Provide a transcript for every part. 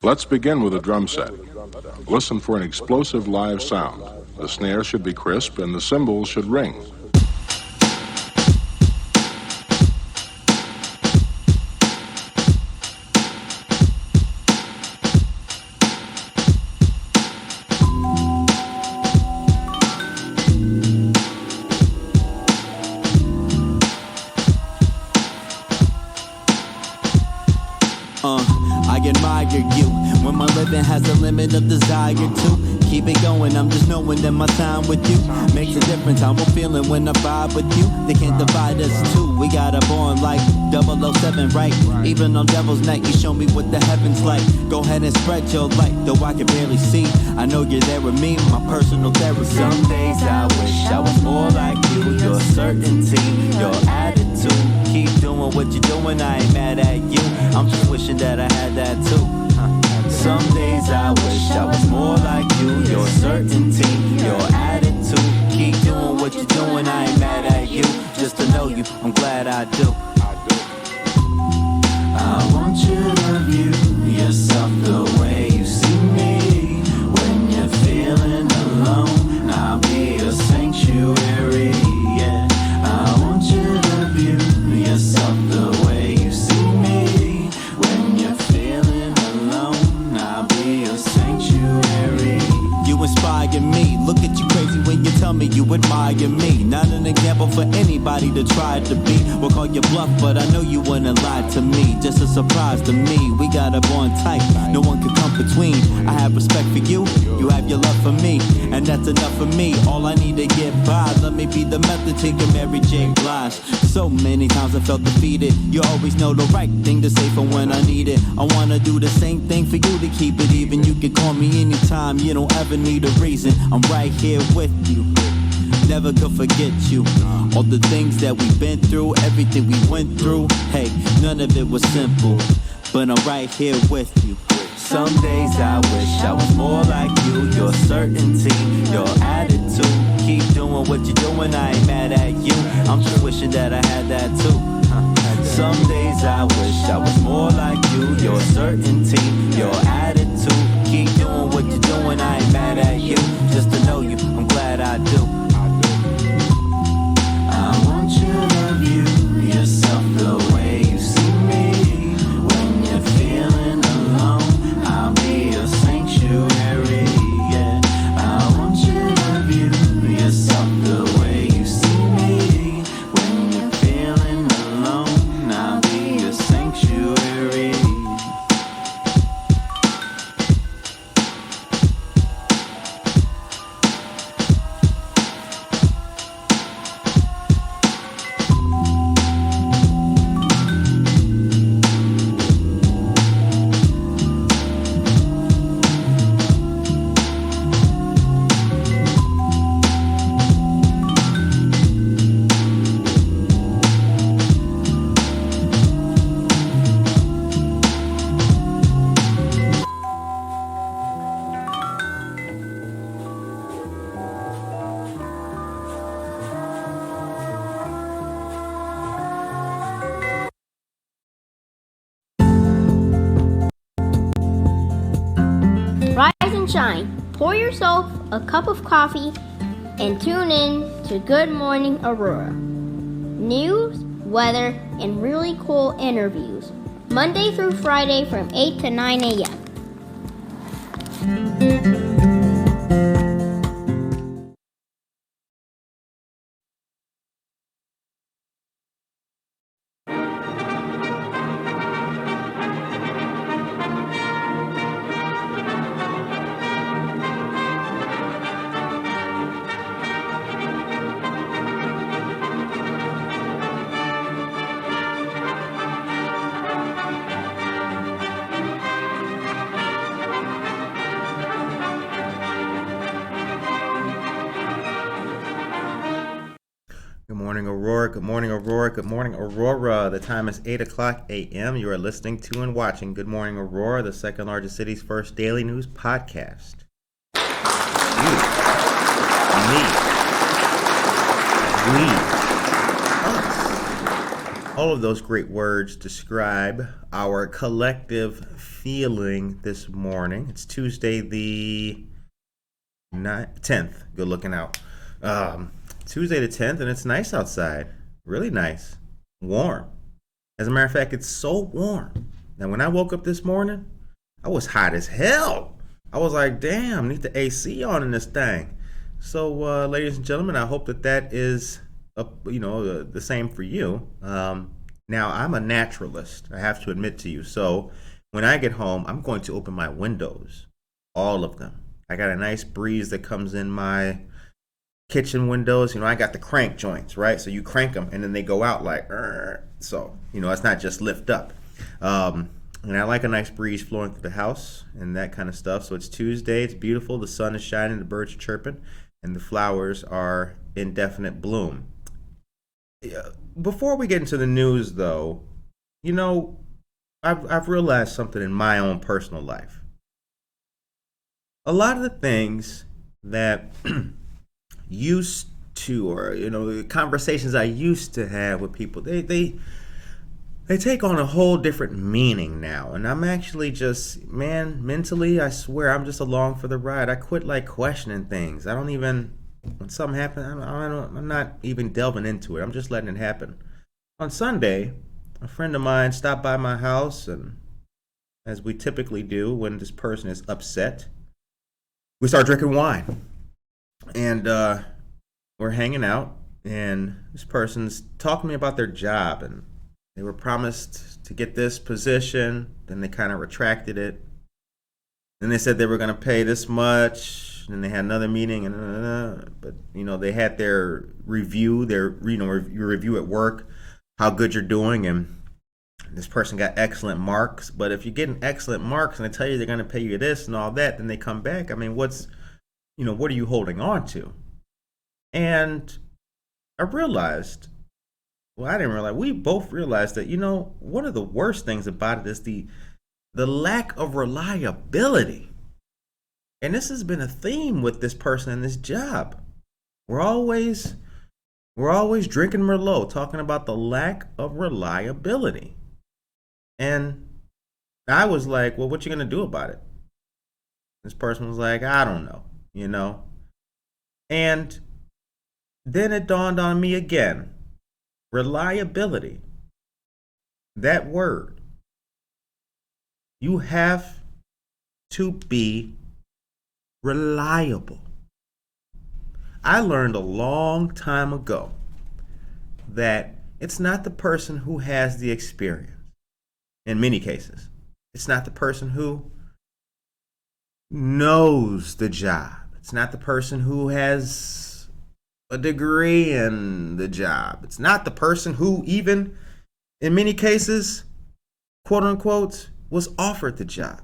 Let's begin with a drum set. Listen for an explosive live sound. The snare should be crisp and the cymbals should ring. I admire you when my living has a limit of desire to keep it going. I'm just knowing that my time with you makes a difference. How I'm feeling when I vibe with you. They can't divide us two. We got a bond like 007, right? Even on Devil's Night, you show me what the heavens like. Go ahead and spread your light, though I can barely see. I know you're there with me, my personal therapy. Some days I wish I was more like you. Your certainty, your attitude. Keep doing what you're doing, I ain't mad at you. I'm just wishing that I had that too. Some days I wish I was more like you. Your certainty, your attitude. Keep doing what you're doing, I ain't mad at you. Just to know you, I'm glad I do. I want you to view yourself the way you see me. When you're feeling alone, I'll be your sanctuary, yeah. I want you to view yourself the way you see me. When you're feeling alone, I'll be your sanctuary. You inspire me, look at you crazy when you tell me you admire me. Not an example for anybody to try to be. We'll call you bluff, but I know you wouldn't lie to me. Just a surprise to me, we got a bond tight, no one can come between. I have respect for you, you have your love for me, and that's enough for me. All I need to get by, let me be the method to your Mary J. Blige. So many times I felt defeated, you always know the right thing to say for when I need it. I wanna do the same thing for you to keep it even. You can call me anytime, you don't ever need a reason. I'm right here with you, never could forget you. All the things that we've been through, everything we went through, hey, none of it was simple, but I'm right here with you. Some days I wish I was more like you. Your certainty, your attitude. Keep doing what you're doing, I ain't mad at you. I'm just wishing that I had that too. Some days I wish I was more like you. Your certainty, your attitude. Keep doing what you're doing, I ain't mad at you. Just to know you, I'm glad I do. I want you to view yourself the way you see me. When you're feeling alone, I'll be your sanctuary, yeah. I want you to view yourself the way you see me. When you're feeling alone, I'll be your sanctuary. Rise and shine. Pour yourself a cup of coffee and tune in to Good Morning Aurora. News, weather, and really cool interviews. Monday through Friday from 8 to 9 a.m. Good morning, Aurora. Good morning, Aurora. Good morning, Aurora. The time is 8 o'clock a.m. You are listening to and watching Good Morning Aurora, the second largest city's first daily news podcast. You, me, we, us. All of those great words describe our collective feeling this morning. It's Tuesday the 10th. Good looking out. Tuesday the 10th, and it's nice outside. Really nice. Warm. As a matter of fact, it's so warm. Now, when I woke up this morning, I was hot as hell. I was like, damn, need the AC on in this thing. So, ladies and gentlemen, I hope that is the same for you. Now, I'm a naturalist, I have to admit to you. So when I get home, I'm going to open my windows, all of them. I got a nice breeze that comes in my kitchen windows. I got the crank joints, right? So you crank them and then they go out like, so, it's not just lift up. And I like a nice breeze flowing through the house and that kind of stuff. So it's Tuesday, it's beautiful, the sun is shining, the birds are chirping, and the flowers are in definite bloom. Before we get into the news, though, I've realized something in my own personal life. A lot of the things that used to, or the conversations I used to have with people, they take on a whole different meaning now. And I'm actually just, mentally, I swear, I'm just along for the ride. I quit questioning things. I don't even. When something happens, I'm not even delving into it. I'm just letting it happen. On Sunday, a friend of mine stopped by my house, and as we typically do when this person is upset, we start drinking wine. And we're hanging out, and this person's talking to me about their job, and they were promised to get this position, then they kind of retracted it. Then they said they were going to pay this much. And they had another meeting, but they had their review, review at work, how good you're doing, and this person got excellent marks. But if you're getting excellent marks and they tell you they're going to pay you this and all that, then they come back. What are you holding on to? And I realized, I didn't realize, we both realized that one of the worst things about it is the lack of reliability. And this has been a theme with this person and this job. We're always drinking Merlot, talking about the lack of reliability. And I was like, well, what you gonna do about it? This person was like, I don't know, And then it dawned on me again. Reliability. That word. You have to be reliable. I learned a long time ago that it's not the person who has the experience. In many cases, it's not the person who knows the job. It's not the person who has a degree in the job. It's not the person who even, in many cases, quote unquote, was offered the job.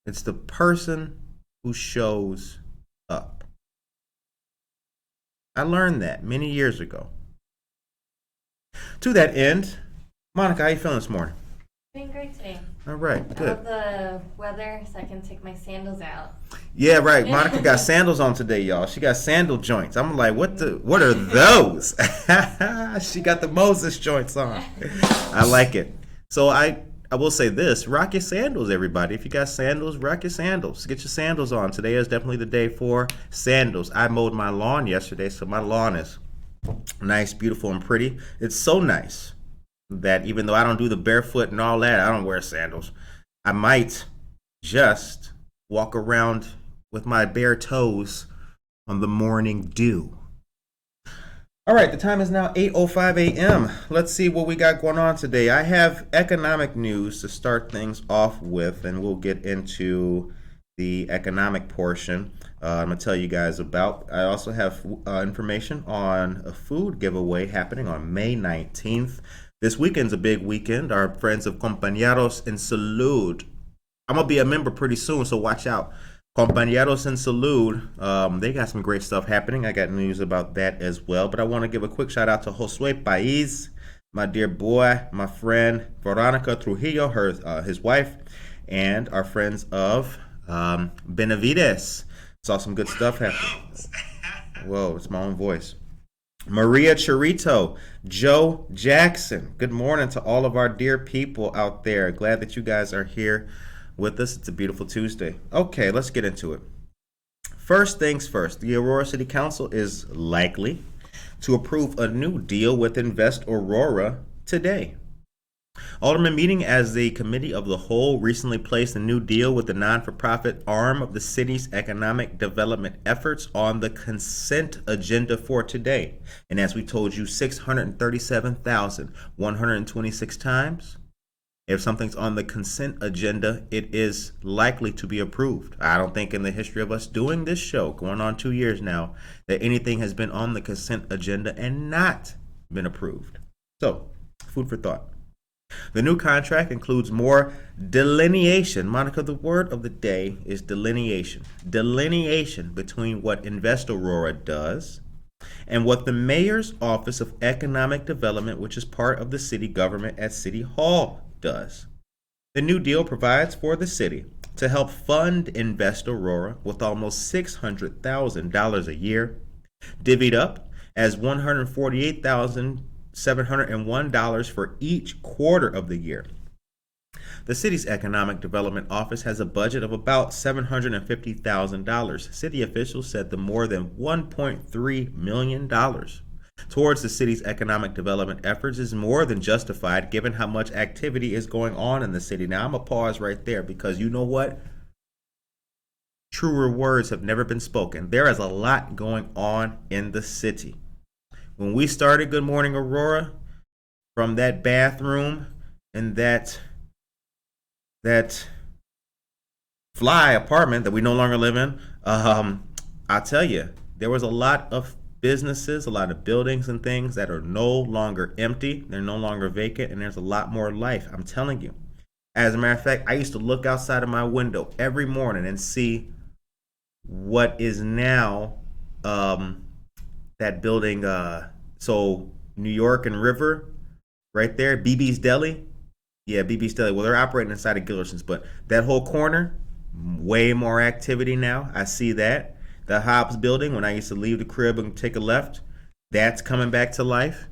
It's the person who shows up. I learned that many years ago. To that end, Monica, how you feeling this morning? Doing great today. All right, good. I love the weather, so I can take my sandals out. Yeah, right. Monica got sandals on today, y'all. She got sandal joints. I'm like, what are those? She got the Moses joints on. I like it. So I will say this, rock your sandals, everybody. If you got sandals, rock your sandals. Get your sandals on. Today is definitely the day for sandals. I mowed my lawn yesterday, so my lawn is nice, beautiful, and pretty. It's so nice that even though I don't do the barefoot and all that, I don't wear sandals. I might just walk around with my bare toes on the morning dew. All right, the time is now 8:05 a.m. Let's see what we got going on today. I have economic news to start things off with, and we'll get into the economic portion I'm going to tell you guys about. I also have information on a food giveaway happening on May 19th. This weekend's a big weekend. Our friends of Compañeros en Salud. I'm going to be a member pretty soon, so watch out. Compañeros en Salud, they got some great stuff happening. I got news about that as well. But I want to give a quick shout out to Josue Pais, my dear boy, my friend Veronica Trujillo, his wife, and our friends of Benavides. Saw some good stuff happening. Whoa, it's my own voice. Maria Chirito, Joe Jackson. Good morning to all of our dear people out there. Glad that you guys are here with us. It's a beautiful Tuesday. Okay, let's get into it. First things first, the Aurora City Council is likely to approve a new deal with Invest Aurora today. Alderman meeting as the committee of the whole recently placed a new deal with the non-for-profit arm of the city's economic development efforts on the consent agenda for today. And as we told you 637,126 times, if something's on the consent agenda, it is likely to be approved. I don't think in the history of us doing this show, going on 2 years now, that anything has been on the consent agenda and not been approved. So, food for thought. The new contract includes more delineation. Monica, the word of the day is delineation. Delineation between what Invest Aurora does and what the Mayor's Office of Economic Development, which is part of the city government at City Hall, does. The new deal provides for the city to help fund Invest Aurora with almost $600,000 a year, divvied up as $148,701 for each quarter of the year. The city's Economic Development Office has a budget of about $750,000. City officials said the more than $1.3 million towards the city's economic development efforts is more than justified given how much activity is going on in the city. Now, I'm going to pause right there because you know what? Truer words have never been spoken. There is a lot going on in the city. When we started Good Morning Aurora, from that bathroom and that fly apartment that we no longer live in, I'll tell you, there was a lot of businesses, a lot of buildings and things that are no longer empty. They're no longer vacant, and there's a lot more life. I'm telling you. As a matter of fact, I used to look outside of my window every morning and see what is now that building, so New York and River, right there, BB's Deli. Yeah, BB's Deli. Well, they're operating inside of Gillerson's, but that whole corner, way more activity now. I see that. The Hobbs building, when I used to leave the crib and take a left, that's coming back to life.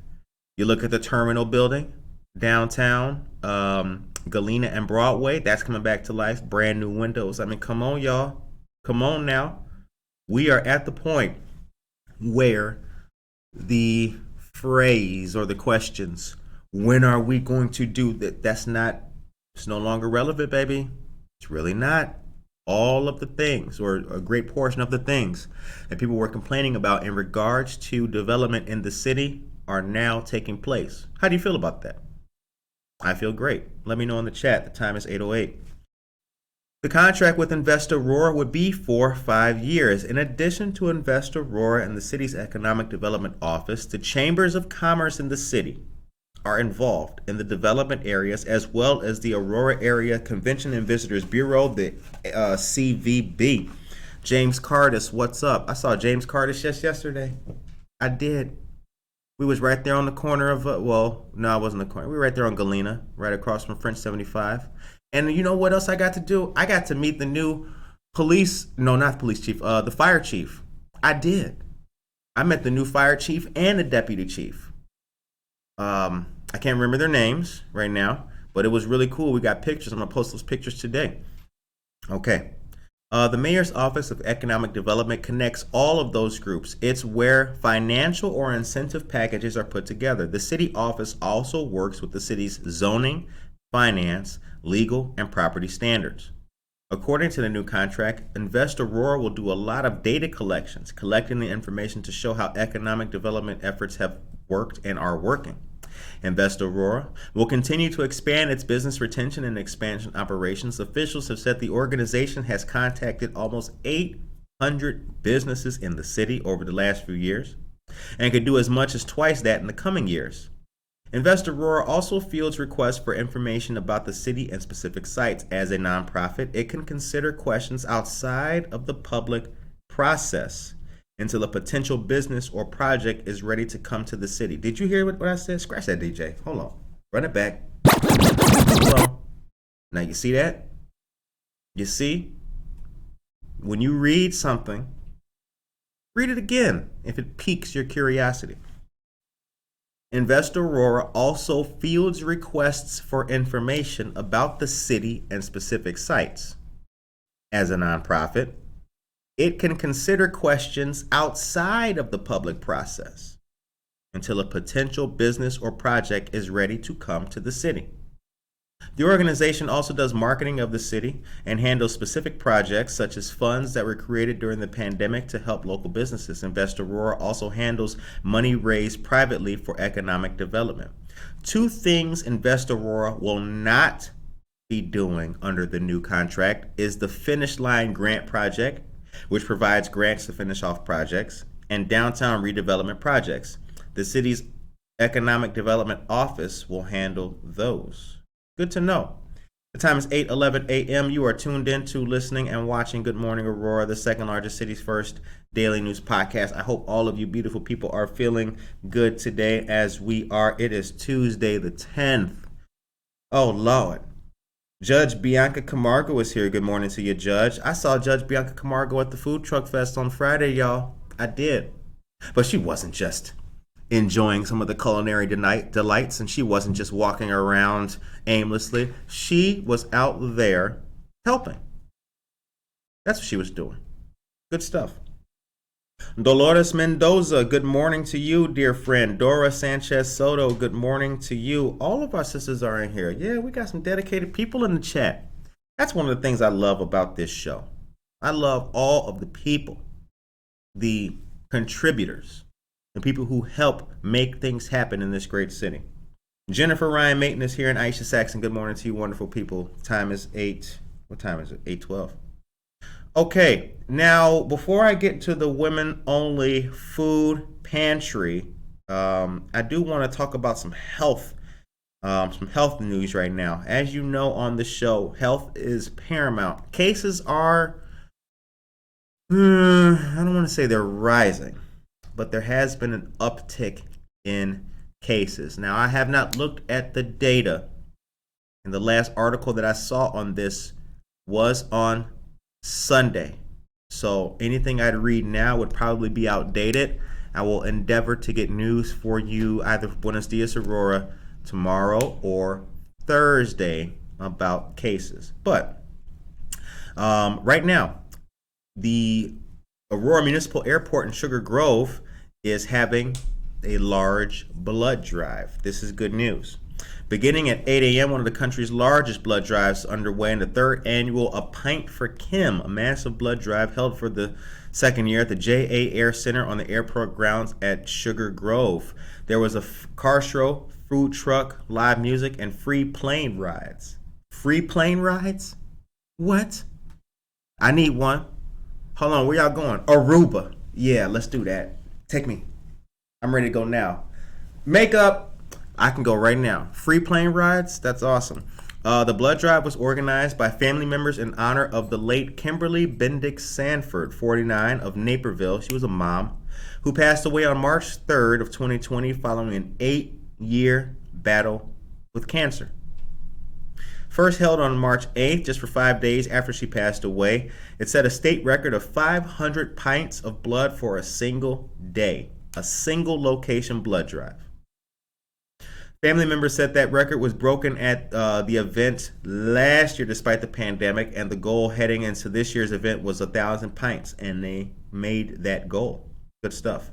You look at the Terminal building, downtown, Galena and Broadway, that's coming back to life. Brand new windows. I mean, come on, y'all. Come on now. We are at the point where the phrase or the questions, when are we going to do that? It's no longer relevant, baby. It's really not. All of the things, or a great portion of the things that people were complaining about in regards to development in the city are now taking place. How do you feel about that? I feel great. Let me know in the chat. The time is 8:08. The contract with Invest Aurora would be for 5 years. In addition to Invest Aurora and the city's Economic Development Office, the chambers of commerce in the city are involved in the development areas, as well as the Aurora Area Convention and Visitors Bureau, the CVB. James Cardis, what's up? I saw James Cardis just yesterday. I did. We was right there on the corner of, no, I wasn't the corner. We were right there on Galena, right across from French 75. And you know what else I got to do? I got to meet the new the fire chief. I did. I met the new fire chief and the deputy chief. I can't remember their names right now, but it was really cool. We got pictures. I'm going to post those pictures today. Okay. The Mayor's Office of Economic Development connects all of those groups. It's where financial or incentive packages are put together. The city office also works with the city's zoning, finance, legal, and property standards. According to the new contract, Invest Aurora will do a lot of data collections, collecting the information to show how economic development efforts have worked and are working. Invest Aurora will continue to expand its business retention and expansion operations. Officials have said the organization has contacted almost 800 businesses in the city over the last few years and could do as much as twice that in the coming years. Invest Aurora also fields requests for information about the city and specific sites. As a nonprofit, it can consider questions outside of the public process until a potential business or project is ready to come to the city. Did you hear what I said? Scratch that, DJ. Hold on. Run it back. Hold on. Now, you see that? You see? When you read something, read it again if it piques your curiosity. Invest Aurora also fields requests for information about the city and specific sites. As a nonprofit, it can consider questions outside of the public process until a potential business or project is ready to come to the city. The organization also does marketing of the city and handles specific projects such as funds that were created during the pandemic to help local businesses. Invest Aurora also handles money raised privately for economic development. Two things Invest Aurora will not be doing under the new contract is the Finish Line Grant Project, which provides grants to finish off projects, and downtown redevelopment projects. The city's Economic Development Office will handle those. Good to know. The time is 8:11 a.m. You are tuned in to listening and watching Good Morning Aurora, the second largest city's first daily news podcast. I hope all of you beautiful people are feeling good today as we are. It is Tuesday the 10th. Oh, Lord. Judge Bianca Camargo is here. Good morning to you, Judge. I saw Judge Bianca Camargo at the Food Truck Fest on Friday, y'all. I did. But she wasn't just enjoying some of the culinary delights, and she wasn't just walking around aimlessly. She was out there helping. That's what she was doing. Good stuff. Dolores Mendoza, good morning to you, dear friend. Dora Sanchez Soto, good morning to you. All of our sisters are in here. Yeah, we got some dedicated people in the chat. That's one of the things I love about this show. I love all of the people, the contributors, the people who help make things happen in this great city. Jennifer Ryan Mayton is here, and Aisha Saxon. Good morning to you, wonderful people. Time is 8. What time is it? 8:12. Okay, now before I get to the women-only food pantry, I do want to talk about some health news right now. As you know on the show, health is paramount. Cases are, I don't want to say they're rising, but there has been an uptick in cases. Now, I have not looked at the data, and the last article that I saw on this was on Sunday. So anything I'd read now would probably be outdated. I will endeavor to get news for you either Buenos Dias Aurora tomorrow or Thursday about cases. But right now, the Aurora Municipal Airport in Sugar Grove is having a large blood drive. This is good news. Beginning at 8 a.m., one of the country's largest blood drives underway in the third annual A Pint for Kim, a massive blood drive held for the second year at the JA Air Center on the airport grounds at Sugar Grove. There was a car show, food truck, live music, and free plane rides. Free plane rides? What? I need one. Hold on, where y'all going? Aruba. Yeah, let's do that. Take me. I'm ready to go now. Makeup. I can go right now. Free plane rides? That's awesome. The blood drive was organized by family members in honor of the late Kimberly Bendix Sanford, 49, of Naperville. She was a mom who passed away on March 3rd of 2020 following an 8-year battle with cancer. First held on March 8th, just for 5 days after she passed away, it set a state record of 500 pints of blood for a single day, a single location blood drive. Family members said that record was broken at the event last year despite the pandemic, and the goal heading into this year's event was 1,000 pints, and they made that goal. Good stuff.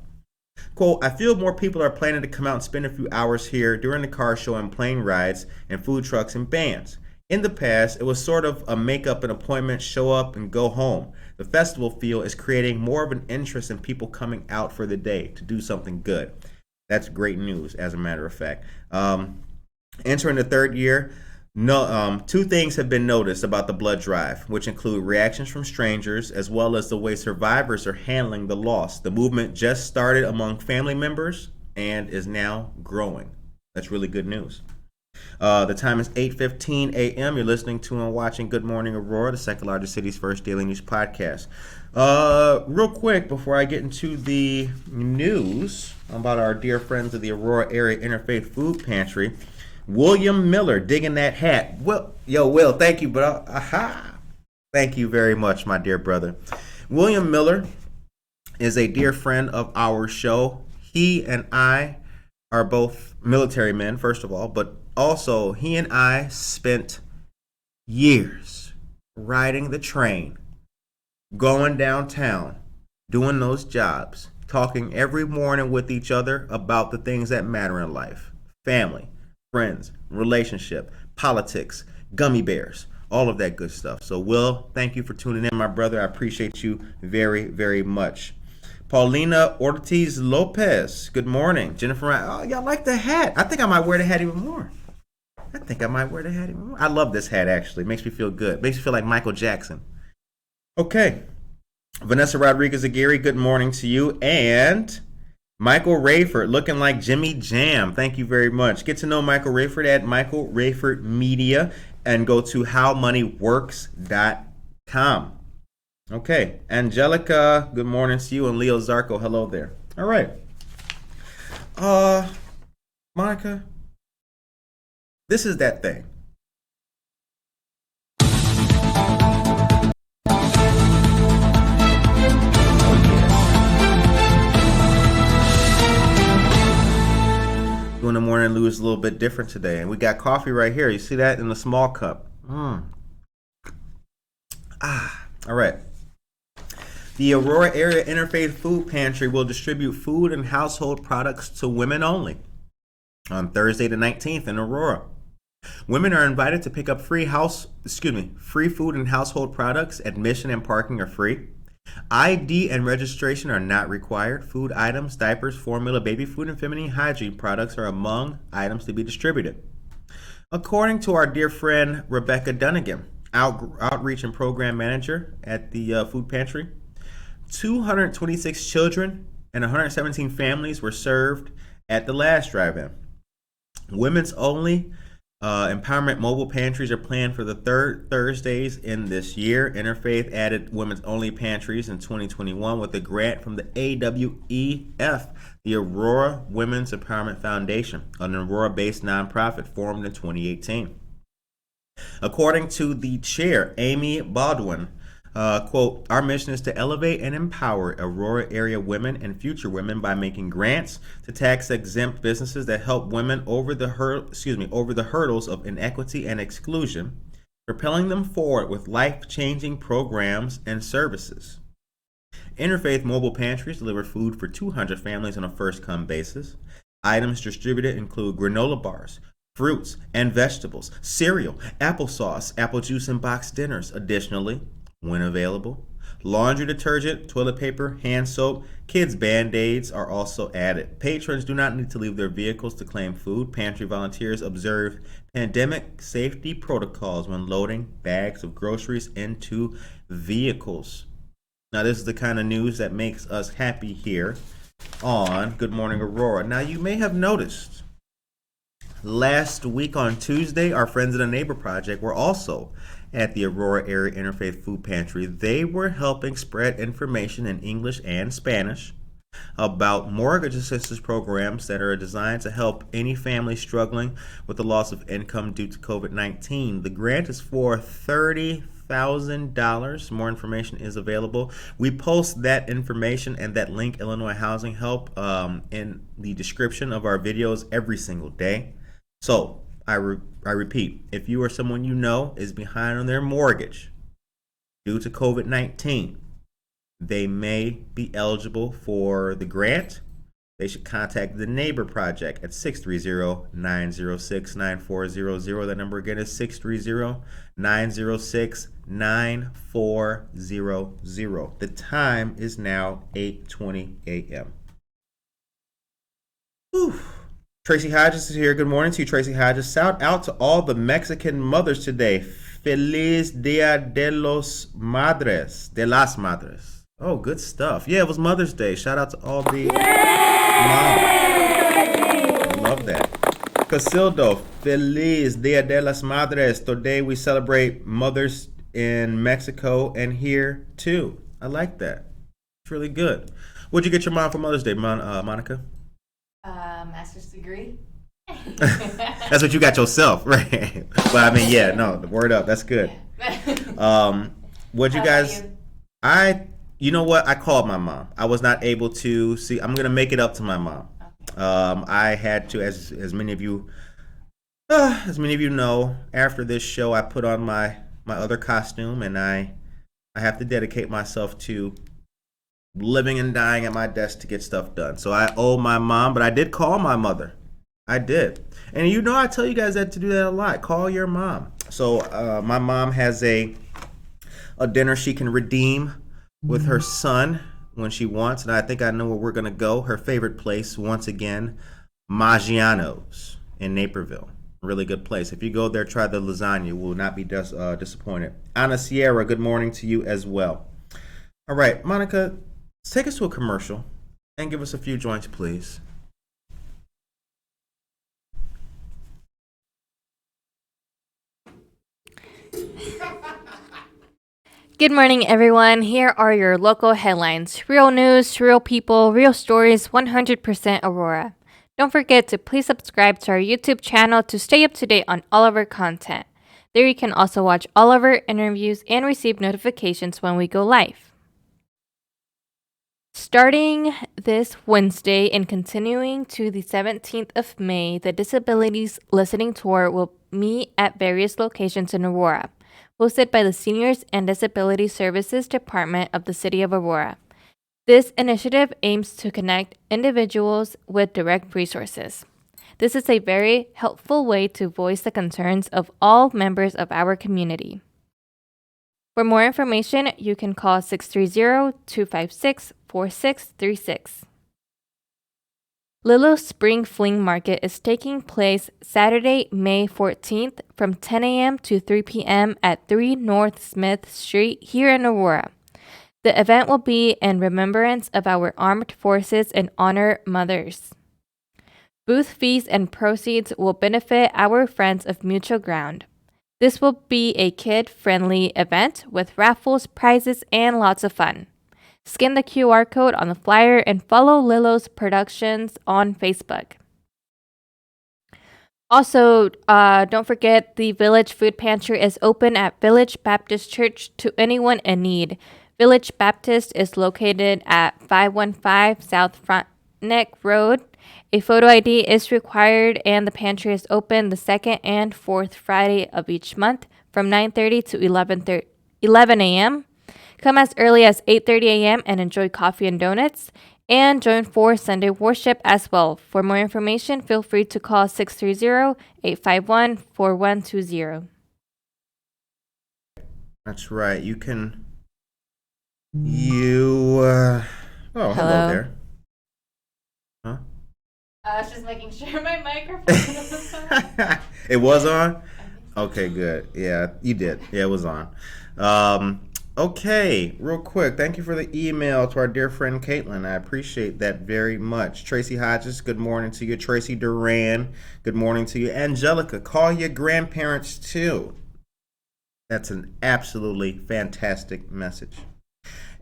Quote, I feel more people are planning to come out and spend a few hours here during the car show and plane rides and food trucks and bands. In the past, it was sort of a make up an appointment, show up, and go home. The festival feel is creating more of an interest in people coming out for the day to do something good. That's great news, as a matter of fact. Entering the third year, two things have been noticed about the blood drive, which include reactions from strangers as well as the way survivors are handling the loss. The movement just started among family members and is now growing. That's really good news. The time is 8:15 a.m. You're listening to and watching Good Morning Aurora, the second largest city's first daily news podcast. Real quick, before I get into the news about our dear friends of the Aurora Area Interfaith Food Pantry, William Miller digging that hat. Will, thank you, bro. Aha! Thank you very much, my dear brother. William Miller is a dear friend of our show. He and I are both military men, first of all, but also he and I spent years riding the train, going downtown, doing those jobs, talking every morning with each other about the things that matter in life: family, friends, relationship, politics, gummy bears, all of that good stuff. So, Will, thank you for tuning in, my brother. I appreciate you very, very much. Paulina Ortiz Lopez, good morning. Jennifer, oh, y'all like the hat. I think I might wear the hat even more. I love this hat, actually. It makes me feel good. It makes me feel like Michael Jackson. Okay. Vanessa Rodriguez Aguirre, good morning to you. And Michael Rayford, looking like Jimmy Jam. Thank you very much. Get to know Michael Rayford at Michael Rayford Media and go to howmoneyworks.com. Okay. Angelica, good morning to you. And Leo Zarco, hello there. All right. Monica, this is that thing. Doing the morning news a little bit different today, and we got coffee right here. You see that in the small cup. All right. The Aurora Area Interfaith Food Pantry will distribute food and household products to women only on Thursday the 19th in Aurora. Women are invited to pick up free food and household products. Admission and parking are free. ID and registration are not required. Food items, diapers, formula, baby food, and feminine hygiene products are among items to be distributed. According to our dear friend Rebecca Dunnigan, Outreach and Program Manager at the food pantry, 226 children and 117 families were served at the last drive-in. Women's only empowerment mobile pantries are planned for the third Thursdays in this year. Interfaith added women's only pantries in 2021 with a grant from the AWEF, the Aurora Women's Empowerment Foundation, an Aurora-based nonprofit formed in 2018. According to the chair, Amy Baldwin, quote, our mission is to elevate and empower Aurora area women and future women by making grants to tax-exempt businesses that help women over the hurdles of inequity and exclusion, propelling them forward with life-changing programs and services. Interfaith mobile pantries deliver food for 200 families on a first-come basis. Items distributed include granola bars, fruits and vegetables, cereal, applesauce, apple juice, and boxed dinners. Additionally, when available, laundry detergent, toilet paper, hand soap, kids' Band-Aids are also added. Patrons do not need to leave their vehicles to claim food. Pantry volunteers observe pandemic safety protocols when loading bags of groceries into vehicles. Now, this is the kind of news that makes us happy here on Good Morning Aurora. Now, you may have noticed last week on Tuesday, our Friends of the Neighbor Project were also at the Aurora Area Interfaith Food Pantry. They were helping spread information in English and Spanish about mortgage assistance programs that are designed to help any family struggling with the loss of income due to COVID-19. The grant is for $30,000. More information is available. We post that information and that link, Illinois Housing Help, in the description of our videos every single day. So I repeat, if you or someone you know is behind on their mortgage due to COVID-19, they may be eligible for the grant. They should contact the Neighbor Project at 630-906-9400. That number again is 630-906-9400. The time is now 8:20 a.m. Whew. Tracy Hodges is here. Good morning to you, Tracy Hodges. Shout out to all the Mexican mothers today. Feliz Dia de las Madres. Oh, good stuff. Yeah, it was Mother's Day. Shout out to all the moms. I love that. Casildo, Feliz Dia de las Madres. Today we celebrate mothers in Mexico and here too. I like that. It's really good. What'd you get your mom for Mother's Day, Monica? Master's degree. That's what you got yourself, right? But I mean, yeah, no, the word up. That's good. What'd you guys? You know what? I called my mom. I was not able to see. I'm gonna make it up to my mom. I had to, as many of you know, after this show, I put on my other costume, and I have to dedicate myself to living and dying at my desk to get stuff done. So I owe my mom, but I did call my mother. I did. And I tell you guys that to do that a lot. Call your mom. So my mom has a dinner she can redeem with her son when she wants. And I think I know where we're going to go. Her favorite place, once again, Maggiano's in Naperville. Really good place. If you go there, try the lasagna. You will not be disappointed. Ana Sierra, good morning to you as well. All right, Monica, take us to a commercial and give us a few joints, please. Good morning, everyone. Here are your local headlines. Real news, real people, real stories, 100% Aurora. Don't forget to please subscribe to our YouTube channel to stay up to date on all of our content. There you can also watch all of our interviews and receive notifications when we go live. Starting this Wednesday and continuing to the 17th of May, the Disabilities Listening Tour will meet at various locations in Aurora, hosted by the Seniors and Disability Services Department of the City of Aurora. This initiative aims to connect individuals with direct resources. This is a very helpful way to voice the concerns of all members of our community. For more information, you can call 630-256-4636. Lilo Spring Fling Market is taking place Saturday, May 14th from 10 a.m. to 3 p.m. at 3 North Smith Street here in Aurora. The event will be in remembrance of our armed forces and honor mothers. Booth fees and proceeds will benefit our friends of Mutual Ground. This will be a kid-friendly event with raffles, prizes, and lots of fun. Scan the QR code on the flyer and follow Lilo's Productions on Facebook. Also, don't forget the Village Food Pantry is open at Village Baptist Church to anyone in need. Village Baptist is located at 515 South Frontenac Road. A photo ID is required, and the pantry is open the second and fourth Friday of each month from 9:30 to 11 a.m. Come as early as 8:30 a.m. and enjoy coffee and donuts, and join for Sunday worship as well. For more information, feel free to call 630-851-4120. That's right. You can. Hello there. Huh? I was just making sure my microphone was on. It was on? Okay, good. Yeah, you did. Yeah, it was on. Okay, real quick. Thank you for the email to our dear friend Caitlin. I appreciate that very much. Tracy Hodges, good morning to you. Tracy Duran, good morning to you. Angelica, call your grandparents too. That's an absolutely fantastic message.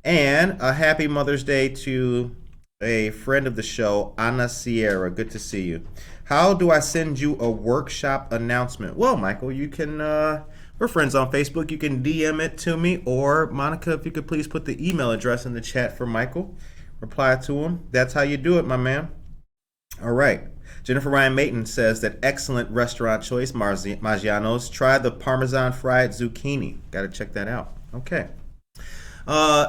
And a happy Mother's Day to a friend of the show, Ana Sierra. Good to see you. How do I send you a workshop announcement? Well, Michael, you can, we're friends on Facebook. You can DM it to me, or Monica, if you could please put the email address in the chat for Michael. Reply to him. That's how you do it, my man. All right. Jennifer Ryan Mayton says that excellent restaurant choice, Maggiano's. Try the Parmesan fried zucchini. Got to check that out. Okay.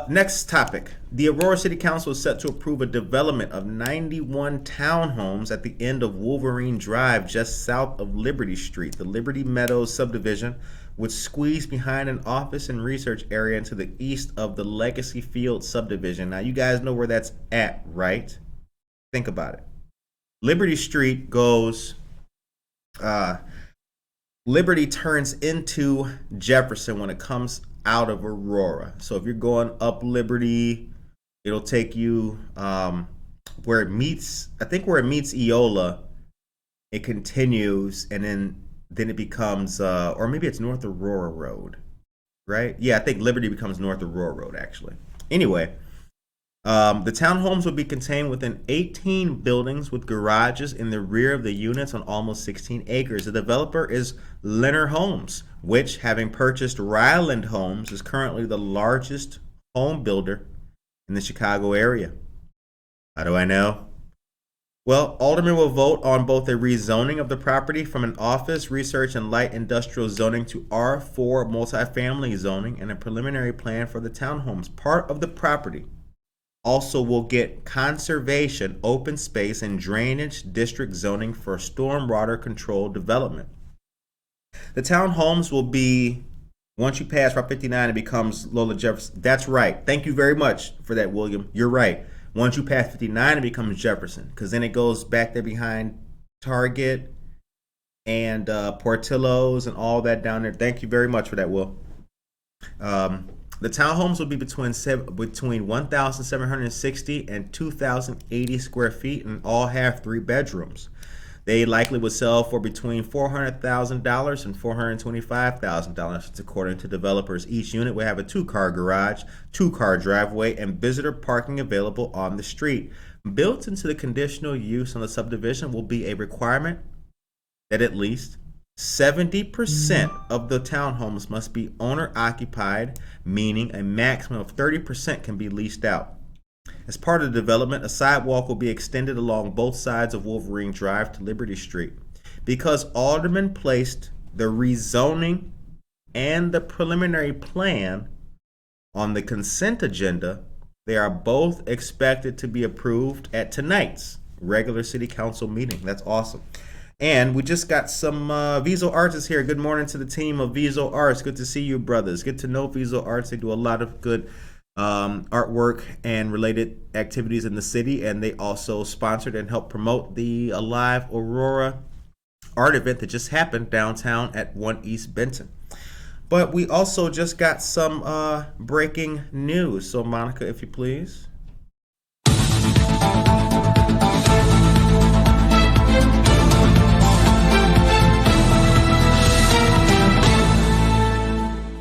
Next topic. The Aurora City Council is set to approve a development of 91 townhomes at the end of Wolverine Drive, just south of Liberty Street. The Liberty Meadows subdivision would squeeze behind an office and research area to the east of the Legacy Field subdivision. Now, you guys know where that's at, right? Think about it. Liberty Street goes, Liberty turns into Jefferson when it comes out of Aurora. So if you're going up Liberty, it'll take you where it meets, I think where it meets Eola, it continues, and then it becomes, or maybe it's North Aurora Road, right? Yeah, I think Liberty becomes North Aurora Road, actually. Anyway, the townhomes will be contained within 18 buildings with garages in the rear of the units on almost 16 acres. The developer is Leonard Homes, which, having purchased Ryland Homes, is currently the largest home builder in the Chicago area. How do I know? Well, Aldermen will vote on both a rezoning of the property from an office, research, and light industrial zoning to R4 multifamily zoning and a preliminary plan for the townhomes. Part of the property also will get conservation, open space, and drainage district zoning for stormwater control development. The townhomes will be, once you pass Route 59, it becomes Lola Jefferson. That's right. Thank you very much for that, William. You're right. Once you pass 59, it becomes Jefferson, because then it goes back there behind Target and Portillo's and all that down there. Thank you very much for that, Will. The townhomes will be between 1,760 and 2,080 square feet and all have 3 bedrooms. They likely would sell for between $400,000 and $425,000. It's according to developers. Each unit will have a 2-car garage, 2-car driveway, and visitor parking available on the street. Built into the conditional use on the subdivision will be a requirement that at least 70% of the townhomes must be owner occupied, meaning a maximum of 30% can be leased out. As part of the development, a sidewalk will be extended along both sides of Wolverine Drive to Liberty Street. Because Alderman placed the rezoning and the preliminary plan on the consent agenda, they are both expected to be approved at tonight's regular city council meeting. That's awesome. And we just got some Viso Arts here. Good morning to the team of Viso Arts. Good to see you, brothers. Good to know Viso Arts. They do a lot of good artwork and related activities in the city, and they also sponsored and helped promote the Alive Aurora art event that just happened downtown at 1 East Benton. But we also just got some breaking news. So Monica, if you please.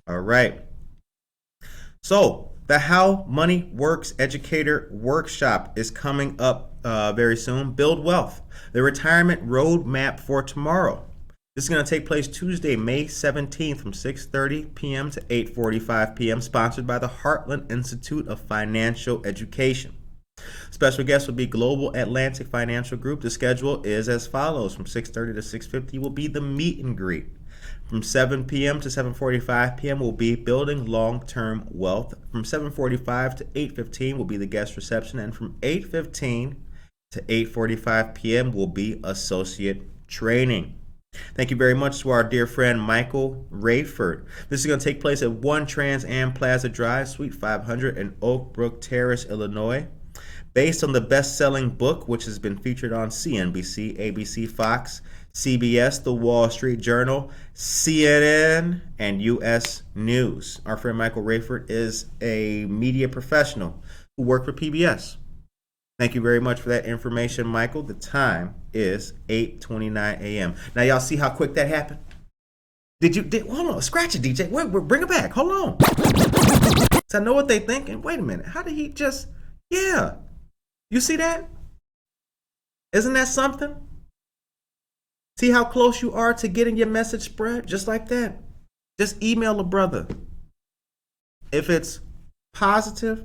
All right. So the How Money Works Educator Workshop is coming up very soon. Build Wealth, the retirement roadmap for tomorrow. This is going to take place Tuesday, May 17th from 6:30 p.m. to 8:45 p.m., sponsored by the Heartland Institute of Financial Education. Special guests will be Global Atlantic Financial Group. The schedule is as follows. From 6:30 to 6:50 will be the meet and greet. From 7 p.m. to 7:45 p.m. will be Building Long-Term Wealth. From 7:45 to 8:15 will be the guest reception. And from 8:15 to 8:45 p.m. will be Associate Training. Thank you very much to our dear friend Michael Rayford. This is going to take place at 1 Trans Am Plaza Drive, Suite 500 in Oak Brook Terrace, Illinois. Based on the best-selling book, which has been featured on CNBC, ABC, Fox, CBS, The Wall Street Journal, CNN, and U.S. News. Our friend Michael Rayford is a media professional who worked for PBS. Thank you very much for that information, Michael. The time is 8:29 a.m. Now, y'all see how quick that happened? Hold on, scratch it, DJ. Wait, bring it back. Hold on. So I know what they're thinking. Wait a minute. How did he just... Yeah. You see that? Isn't that something? See how close you are to getting your message spread? Just like that. Just email a brother. If it's positive,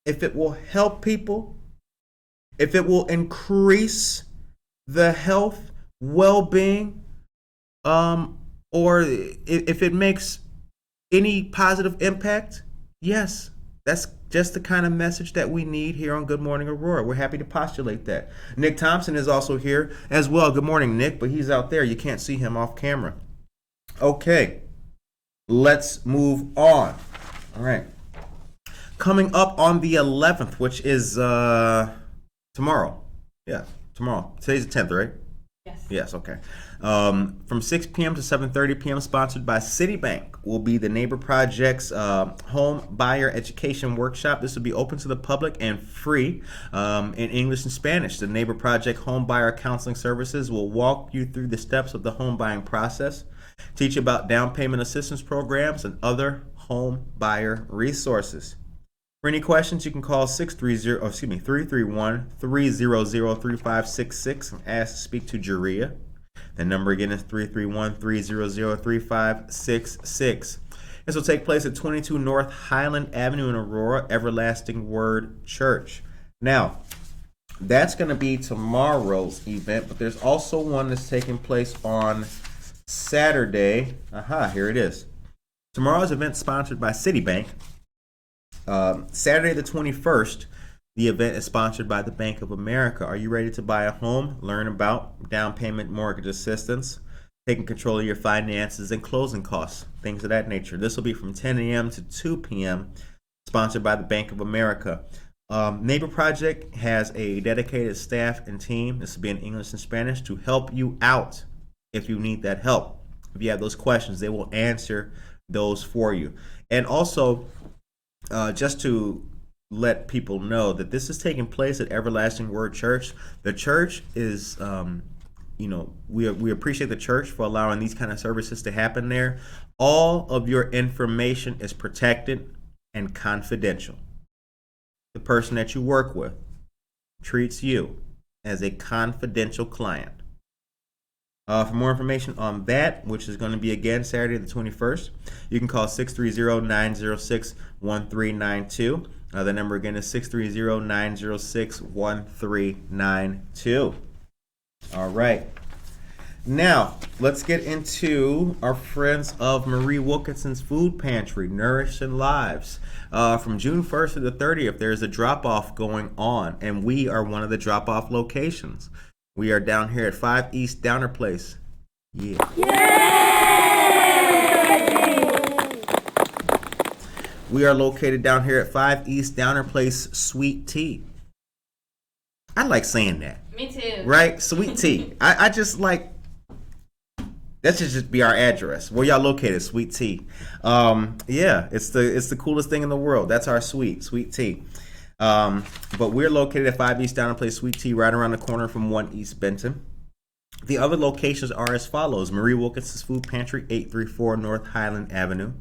if it will help people, if it will increase the health, well-being, or if it makes any positive impact, yes, that's just the kind of message that we need here on Good Morning Aurora. We're happy to postulate that. Nick Thompson is also here as well. Good morning, Nick, but he's out there. You can't see him off camera. Okay, let's move on. All right. Coming up on the 11th, which is tomorrow. Yeah, tomorrow. Today's the 10th, right? Yes. Yes, okay. From 6 p.m. to 7:30 p.m., sponsored by Citibank, will be the Neighbor Project's Home Buyer Education Workshop. This will be open to the public and free in English and Spanish. The Neighbor Project Home Buyer Counseling Services will walk you through the steps of the home buying process, teach you about down payment assistance programs, and other home buyer resources. For any questions, you can call 331-300-3566 and ask to speak to Jaria. The number again is 331-300-3566. This will take place at 22 North Highland Avenue in Aurora, Everlasting Word Church. Now, That's going to be tomorrow's event, but there's also one that's taking place on Saturday. Here it is. Tomorrow's event sponsored by Citibank. Saturday the 21st, the event is sponsored by the Bank of America. Are you ready to buy a home, learn about down payment mortgage assistance, taking control of your finances and closing costs, things of that nature? This will be from 10 a.m. to 2 p.m., sponsored by the Bank of America. Neighbor Project has a dedicated staff and team. This will be in English and Spanish to help you out if you need that help. If you have those questions, they will answer those for you. And also, just to let people know that this is taking place at Everlasting Word Church. The church is, we appreciate the church for allowing these kind of services to happen there. All of your information is protected and confidential. The person that you work with treats you as a confidential client. For more information on that, which is going to be again Saturday the 21st, you can call 630-906-1392. The number again is 630-906-1392. All right. Now, let's get into our friends of Marie Wilkinson's Food Pantry, Nourishing Lives. From June 1st to the 30th, there's a drop-off going on, and we are one of the drop-off locations. We are down here at 5 East Downer Place. Yeah. Yay! We are located down here at 5 East Downer Place, Sweet Tea. I like saying that. Me too. Right? Sweet Tea. I just like, that should just be our address. Where y'all located? Sweet Tea. Yeah, it's the coolest thing in the world. That's our Sweet Tea. But we're located at 5 East Downer Place, Sweet Tea, right around the corner from 1 East Benton. The other locations are as follows: Marie Wilkinson's Food Pantry, 834 North Highland Avenue.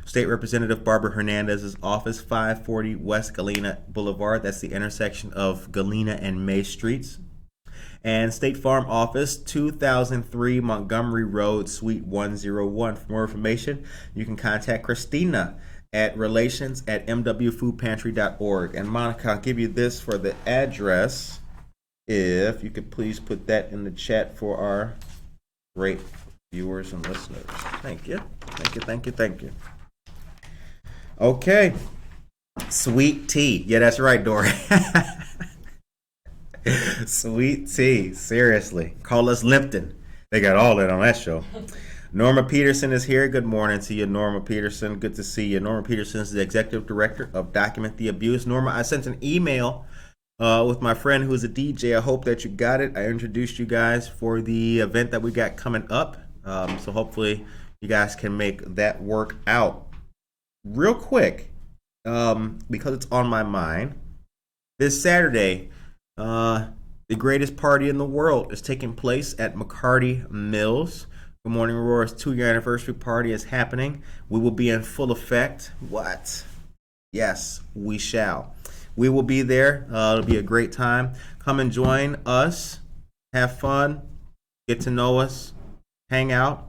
State Representative Barbara Hernandez's office, 540 West Galena Boulevard. That's the intersection of Galena and May Streets. And State Farm Office, 2003 Montgomery Road, Suite 101. For more information, you can contact Christina at relations@mwfoodpantry.org. And Monica, I'll give you this for the address. If you could please put that in the chat for our great viewers and listeners. Thank you. Thank you. Okay. Sweet Tea. Yeah, that's right, Dory. Sweet Tea. Seriously. Call us Limpton. They got all that on that show. Norma Peterson is here. Good morning to you, Norma Peterson. Good to see you. Norma Peterson is the Executive Director of Document the Abuse. Norma, I sent an email with my friend who's a DJ. I hope that you got it. I introduced you guys for the event that we got coming up. So hopefully you guys can make that work out. Real quick, because it's on my mind, this Saturday, the greatest party in the world is taking place at McCarty Mills. Good Morning Aurora's 2-year anniversary party is happening. We will be in full effect. What? Yes, we shall. We will be there. It'll be a great time. Come and join us. Have fun. Get to know us. Hang out.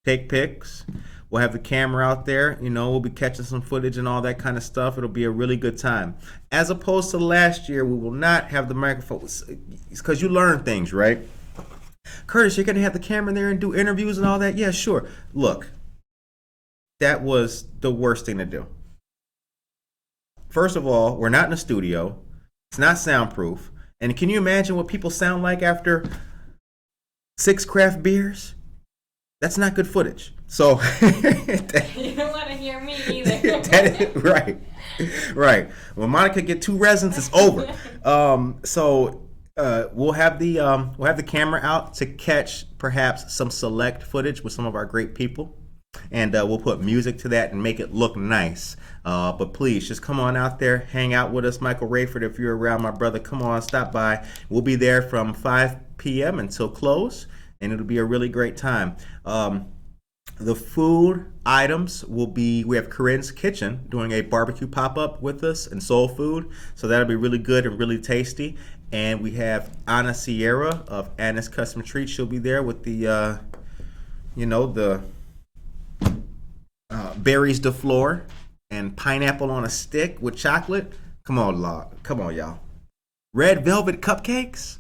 Take pics. We'll have the camera out there. We'll be catching some footage and all that kind of stuff. It'll be a really good time. As opposed to last year, we will not have the microphones. It's because you learn things, right? Curtis, you're going to have the camera there and do interviews and all that? Yeah, sure. Look, that was the worst thing to do. First of all, we're not in a studio. It's not soundproof. And can you imagine what people sound like after 6 craft beers? That's not good footage. So you don't want to hear me either. Right. When Monica get 2 resins, it's over. We'll have the camera out to catch perhaps some select footage with some of our great people, and we'll put music to that and make it look nice. But please, just come on out there, hang out with us. Michael Rayford, if you're around, my brother, come on, stop by. We'll be there from 5 p.m. until close, and it'll be a really great time. The food items will be, we have Corinne's Kitchen doing a barbecue pop-up with us and soul food. So that'll be really good and really tasty. And we have Anna Sierra of Anna's Custom Treats. She'll be there with the, the berries de fleur and pineapple on a stick with chocolate. Come on, y'all. red velvet cupcakes.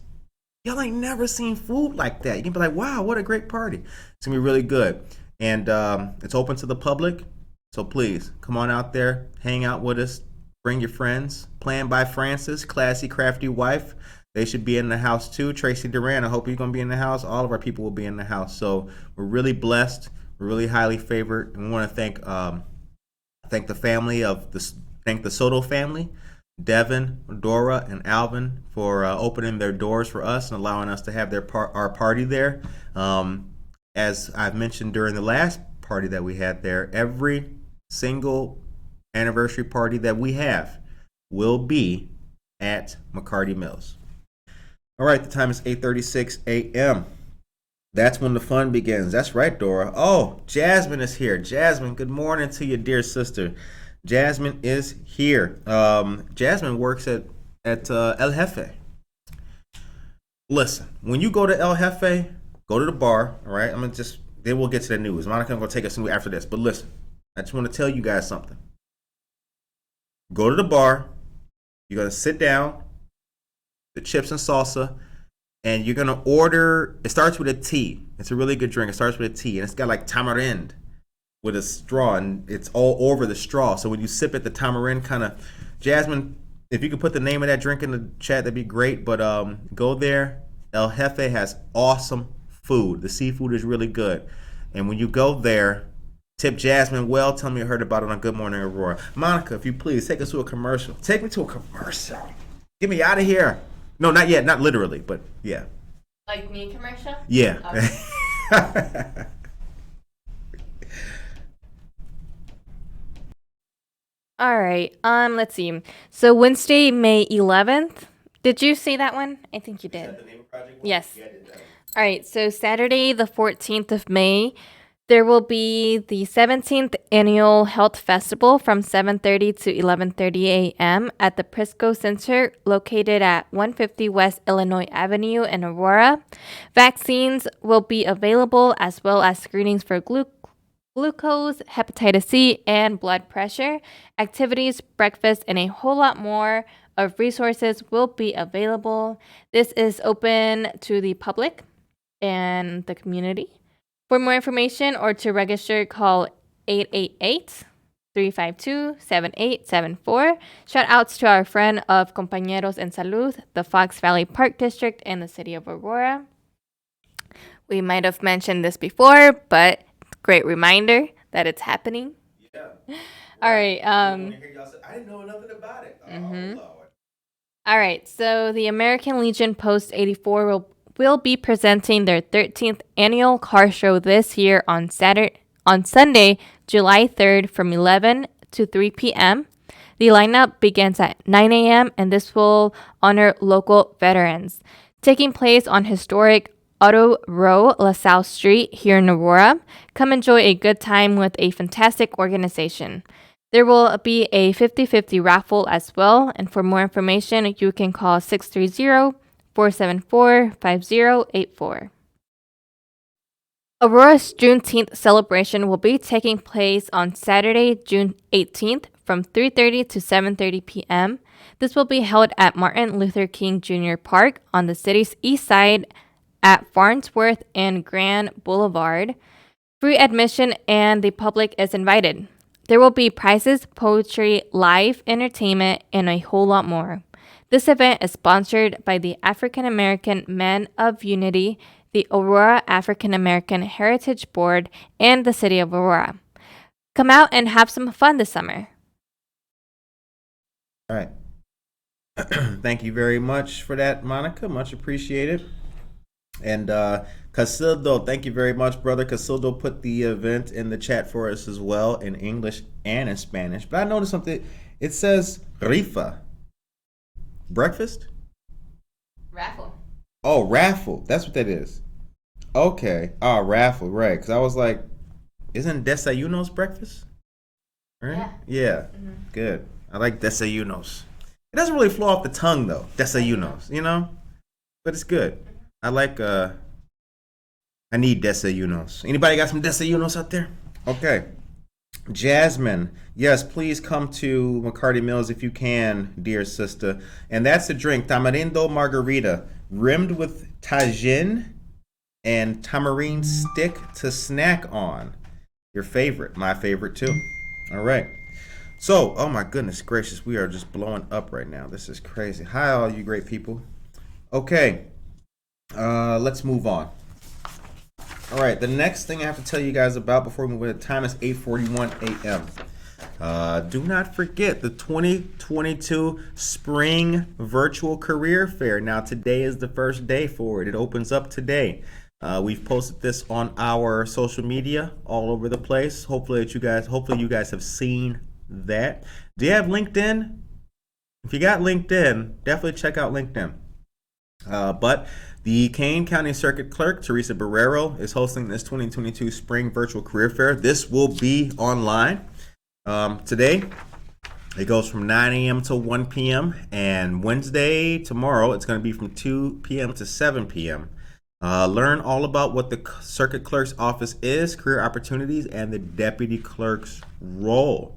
Y'all ain't never seen food like that. You can be like, wow, what a great party. It's going to be really good. And it's open to the public. So please, come on out there, hang out with us, bring your friends. Planned by Francis, classy, crafty wife. They should be in the house too. Tracy Duran, I hope you're going to be in the house. All of our people will be in the house. So we're really blessed. We're really highly favored. And we want to thank the family of the Soto family, Devin, Dora, and Alvin for opening their doors for us and allowing us to have our party there. As I've mentioned during the last party that we had there, every single anniversary party that we have will be at McCarty Mills. All right, the time is 8:36 a.m. That's when the fun begins. That's right, Dora. Oh, Jasmine is here. Jasmine, good morning to you, dear sister. Jasmine is here. Jasmine works at El Jefe. Listen, when you go to El Jefe, go to the bar, all right? Then we'll get to the news. Monica, I'm going to take us through after this. But listen, I just want to tell you guys something. Go to the bar. You're going to sit down, the chips and salsa, and you're going to order. It starts with a tea. It's a really good drink. It starts with a tea, and it's got like tamarind with a straw, and it's all over the straw. So when you sip it, the tamarind kind of. Jasmine, if you could put the name of that drink in the chat, that'd be great. But go there. El Jefe has awesome food. The seafood is really good. And when you go there, tip Jasmine well. Tell me you heard about it on Good Morning Aurora. Monica, if you please, take us to a commercial. Take me to a commercial. Get me out of here. No, not yet. Not literally, but yeah. Like me commercial? Yeah. Okay. All right. Let's see. So Wednesday, May 11th. Did you see that one? I think you did. Yes. All right. So Saturday, the 14th of May, there will be the 17th Annual Health Festival from 7:30 to 11:30 a.m. at the Prisco Center located at 150 West Illinois Avenue in Aurora. Vaccines will be available as well as screenings for glucose, hepatitis C, and blood pressure. Activities, breakfast, and a whole lot more of resources will be available. This is open to the public and the community. For more information or to register, call 888-352-7874. Shout outs to our friend of Compañeros en Salud, the Fox Valley Park District, and the City of Aurora. We might have mentioned this before, but great reminder that it's happening. Yeah. All right. I didn't know nothing about it. Oh, Lord. All right. So the American Legion Post 84 will be presenting their 13th annual car show this year on Sunday, July 3rd from 11 to 3 p.m. The lineup begins at 9 a.m. and this will honor local veterans. Taking place on historic Auto Row, LaSalle Street here in Aurora. Come enjoy a good time with a fantastic organization. There will be a 50-50 raffle as well, and for more information, you can call 630-474-5084. Aurora's Juneteenth celebration will be taking place on Saturday, June 18th from 3:30 to 7:30 p.m. This will be held at Martin Luther King Jr. Park on the city's east side at Farnsworth and Grand Boulevard. Free admission and the public is invited. There will be prizes, poetry, live entertainment, and a whole lot more. This event is sponsored by the African American Men of Unity, the Aurora African American Heritage Board, and the City of Aurora. Come out and have some fun this summer. All right. Thank you very much for that, Monica. Much appreciated. And Casildo, thank you very much, brother. Casildo put the event in the chat for us as well in English and in Spanish. But I noticed something. It says rifa. Breakfast? Raffle. Oh, raffle. That's what that is. Okay. Oh, raffle, right. Because I was like, isn't desayunos breakfast? Right? Yeah. Mm-hmm. Good. I like desayunos. It doesn't really flow off the tongue, though. Desayunos, you know? But it's good. I like, I need desayunos. Anybody got some desayunos out there? Okay. Jasmine, yes, please come to McCarty Mills if you can, dear sister. And that's the drink, Tamarindo Margarita, rimmed with Tajin and tamarind stick to snack on. Your favorite, my favorite too. All right. So, oh my goodness gracious, we are just blowing up right now. This is crazy. Hi, all you great people. Okay, let's move on. All right, the next thing I have to tell you guys about before we move on, the time is 8:41 a.m. Do not forget the 2022 Spring Virtual Career Fair. Now, today is the first day for it. It opens up today. We've posted this on our social media all over the place. Hopefully you guys have seen that. Do you have LinkedIn? If you got LinkedIn, definitely check out LinkedIn. But the Kane County Circuit Clerk, Teresa Barrero, is hosting this 2022 Spring Virtual Career Fair. This will be online today. It goes from 9 a.m. to 1 p.m. And Wednesday, tomorrow, it's going to be from 2 p.m. to 7 p.m. Learn all about what the Circuit Clerk's office is, career opportunities, and the Deputy Clerk's role.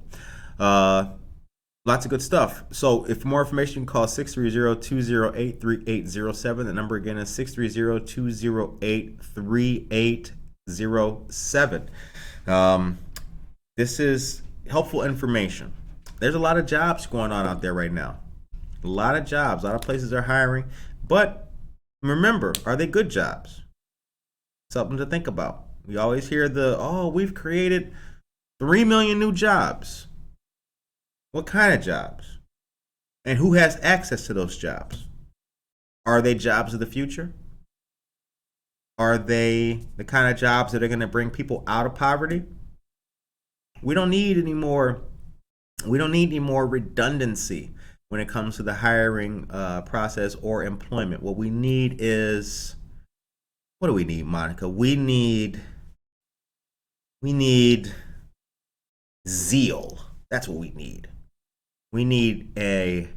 Lots of good stuff. So if for more information, you can call 630-208-3807. The number again is 630-208-3807. This is helpful information. There's a lot of jobs going on out there right now. A lot of jobs. A lot of places are hiring. But remember, are they good jobs? Something to think about. We always hear we've created 3 million new jobs. What kind of jobs? And who has access to those jobs? Are they jobs of the future? Are they the kind of jobs that are going to bring people out of poverty? We don't need any more redundancy when it comes to the hiring process or employment. What we need is, what do we need, Monica? We need zeal. That's what we need. We need a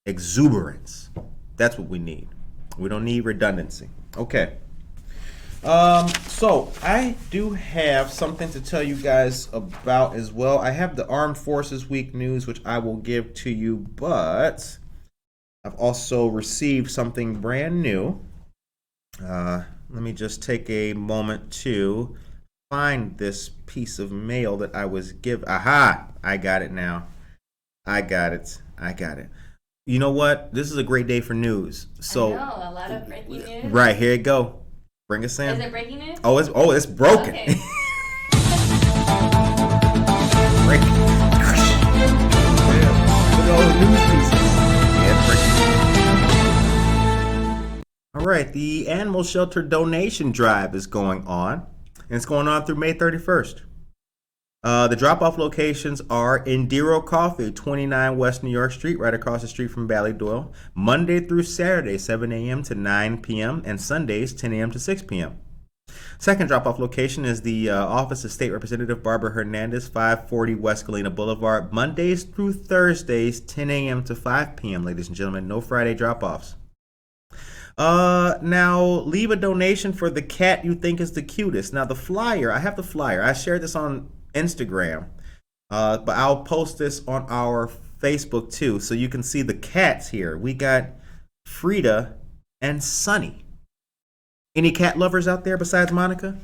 exuberance. That's what we need. We don't need redundancy. Okay. So I do have something to tell you guys about as well. I have the Armed Forces Week news, which I will give to you, but I've also received something brand new. Let me just take a moment to find this piece of mail that I was given. Aha! I got it now. I got it. You know what? This is a great day for news. So, I know, a lot of breaking news. Right, here you go. Bring us in. Is it breaking news? It's broken. Okay. Breaking. Look at all the news pieces. Yeah, breaking. All right, the animal shelter donation drive is going on, and it's going on through May 31st. The drop-off locations are Indiro Coffee, 29 West New York Street, right across the street from Ballydoyle, Monday through Saturday, 7 a.m. to 9 p.m., and Sundays, 10 a.m. to 6 p.m. Second drop-off location is the Office of State Representative Barbara Hernandez, 540 West Galena Boulevard, Mondays through Thursdays, 10 a.m. to 5 p.m., ladies and gentlemen. No Friday drop-offs. Now, leave a donation for the cat you think is the cutest. Now, the flyer, I have the flyer. I shared this on Instagram, but I'll post this on our Facebook too, so you can see the cats here. We got Frida and Sunny. Any cat lovers out there besides Monica?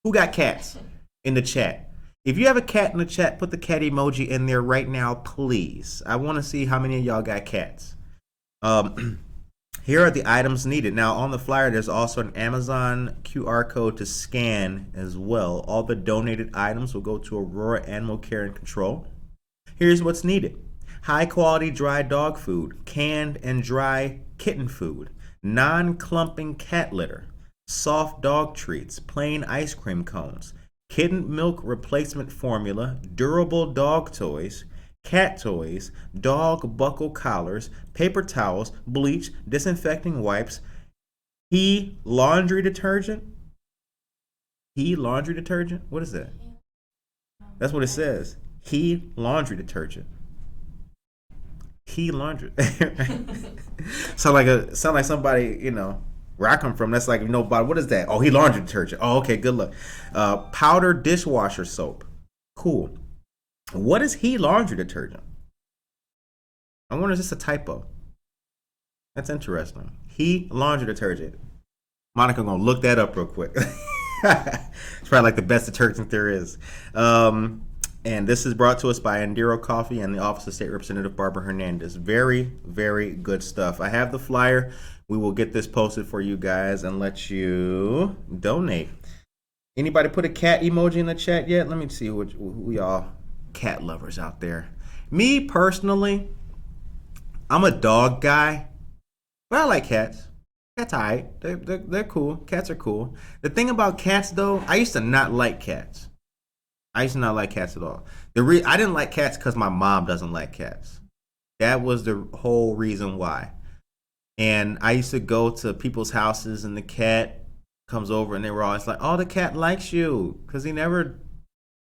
Who got cats in the chat? If you have a cat in the chat, put the cat emoji in there right now, please. I want to see how many of y'all got cats. Here are the items needed. Now, on the flyer, there's also an Amazon QR code to scan as well. All the donated items will go to Aurora Animal Care and Control. Here's what's needed. High-quality dry dog food, canned and dry kitten food, non-clumping cat litter, soft dog treats, plain ice cream cones, kitten milk replacement formula, durable dog toys, cat toys, dog buckle collars, paper towels, bleach, disinfecting wipes, laundry detergent. Laundry detergent? What is that? That's what it says. Laundry detergent. Laundry. sound like somebody, where I come from. That's like, what is that? Oh, laundry detergent. Oh, okay, good luck. Powder dishwasher soap. Cool. What is he laundry detergent? I wonder, is this a typo? That's interesting. He laundry detergent. Monica gonna look that up real quick. It's probably like the best detergent there is. And this is brought to us by Andero Coffee and the Office of State Representative Barbara Hernandez. Very, very good stuff. I have the flyer. We will get this posted for you guys and let you donate. Anybody put a cat emoji in the chat yet? Let me see who y'all cat lovers out there. Me personally, I'm a dog guy, but I like cats. Cats are alright. They're cool. Cats are cool. The thing about cats, though, I used to not like cats. I used to not like cats at all. I didn't like cats because my mom doesn't like cats. That was the whole reason why. And I used to go to people's houses and the cat comes over and they were always like, oh, the cat likes you because he never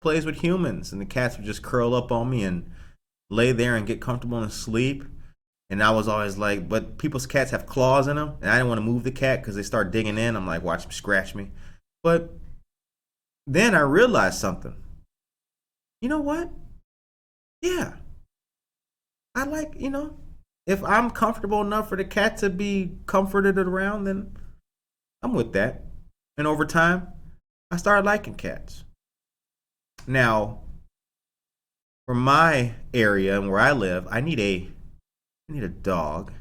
plays with humans. And the cats would just curl up on me and lay there and get comfortable and sleep. And I was always like, but people's cats have claws in them. And I didn't want to move the cat because they start digging in. I'm like, watch them scratch me. But then I realized something. You know what? Yeah. I like, if I'm comfortable enough for the cat to be comforted around, then I'm with that. And over time, I started liking cats. Now, for my area and where I live, I need a dog,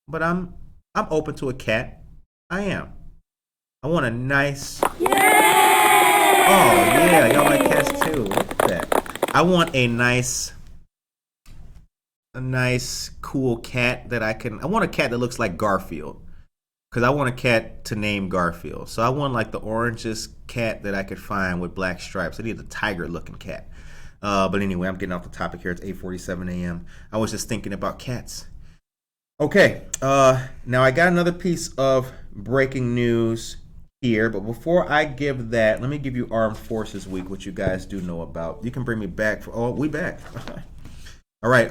but I'm open to a cat. I am. I want a nice. Yeah! Oh yeah, y'all like cats too. Look at that. I want a nice, cool cat that I want a cat that looks like Garfield, because I want a cat to name Garfield. So I want like the orangest cat that I could find with black stripes. I need a tiger-looking cat. But anyway, I'm getting off the topic here. It's 8:47 a.m. I was just thinking about cats. Okay, now I got another piece of breaking news here, but before I give that, let me give you Armed Forces Week, which you guys do know about. You can bring me back. We back. All right,